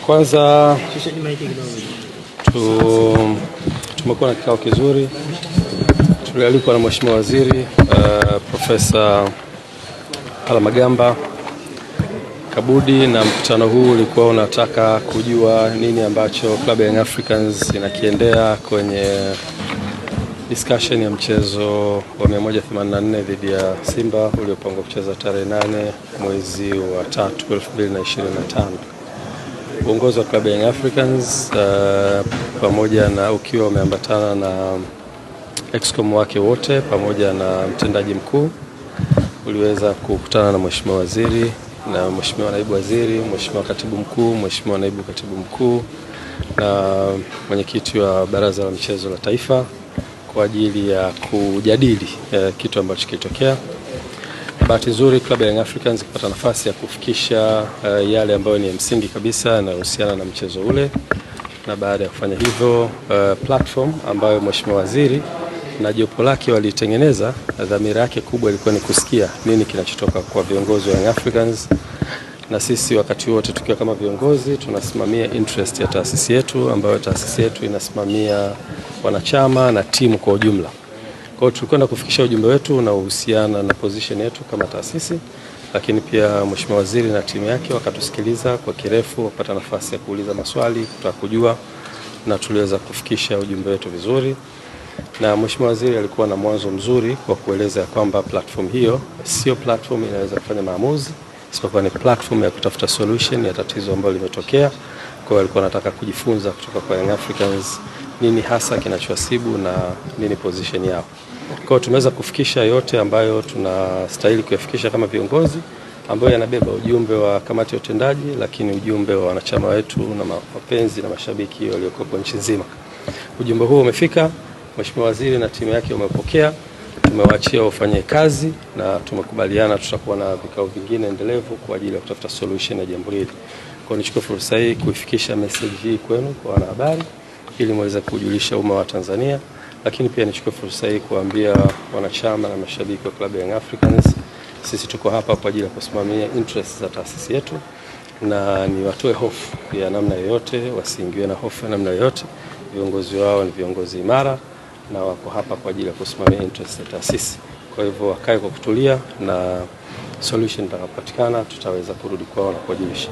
Kwanza tumekuwa na kikao kizuri, tulialikwa na Mheshimiwa Waziri Profesa Palamagamba Kabudi, na mkutano huu ulikuwa unataka kujua nini ambacho Club ya Young Africans inakiendea kwenye discussion ya mchezo wa 184 dhidi ya Simba uliopangwa kucheza tarehe 8 mwezi wa 3 2025. Uongozi wa Club ya Young Africans pamoja na ukiwa umeambatana na excom wake wote pamoja na mtendaji mkuu uliweza kukutana na Mheshimiwa Waziri na Mheshimiwa Naibu Waziri, Mheshimiwa Katibu Mkuu, Mheshimiwa Naibu Katibu Mkuu na mwenyekiti wa Baraza la Michezo la Taifa kwa ajili ya kujadili kitu ambacho kilitokea. Bahati nzuri Club ya Young Africans kupata nafasi ya kufikisha yale ambayo ni ya msingi kabisa yanayohusiana na mchezo ule, na baada ya kufanya hivyo platform ambayo Mheshimiwa Waziri na jopo lake walitengeneza, dhamira yake kubwa ilikuwa ni kusikia nini kinachotoka kwa viongozi wa Young Africans, na sisi wakati wote tukiwa kama viongozi tunasimamia interest ya taasisi yetu, ambayo taasisi yetu inasimamia wanachama na timu kwa ujumla. Kwa hiyo tulikwenda kufikisha ujumbe wetu unaohusiana na position yetu kama taasisi, lakini pia Mheshimiwa Waziri na timu yake wakatusikiliza kwa kirefu, wakapata nafasi ya kuuliza maswali, kutaka kujua, na tuliweza kufikisha ujumbe wetu vizuri. Na Mheshimiwa Waziri alikuwa na mwanzo mzuri kwa kueleza kwamba platform hiyo sio platform inaweza kufanya maamuzi, isipokuwa ni platform ya kutafuta solution ya tatizo ambalo limetokea. Kwa hiyo alikuwa anataka kujifunza kutoka kwa Young Africans nini hasa kinachowasibu na nini position yao. Kwa hiyo tumeweza kufikisha yote ambayo tunastahili kuyafikisha kama viongozi, ambayo yanabeba ujumbe wa kamati ya utendaji, lakini ujumbe wa wanachama wetu na wapenzi na mashabiki waliokuwa nchi nzima. Ujumbe huo umefika, Mheshimiwa Waziri na timu yake wamepokea, tumewaachia wafanye kazi na tumekubaliana tutakuwa na vikao vingine endelevu kwa ajili ya kutafuta solution ya jambo hili. Kwa hiyo nichukue fursa hii kuifikisha message hii kwenu kwa wanahabari ili muweze kujulisha umma wa Tanzania, lakini pia nichukue fursa hii kuambia wanachama na mashabiki wa Club ya Young Africans, sisi tuko hapa kwa ajili ya kusimamia interest za taasisi yetu, na ni watoe hofu ya namna yoyote, wasiingiwe na hofu ya namna yoyote. Viongozi wao ni viongozi imara na wako hapa kwa ajili ya kusimamia interest ya taasisi. Kwa hivyo wakae kwa kutulia, na solution itakapopatikana tutaweza kurudi kwao na kuwajulisha.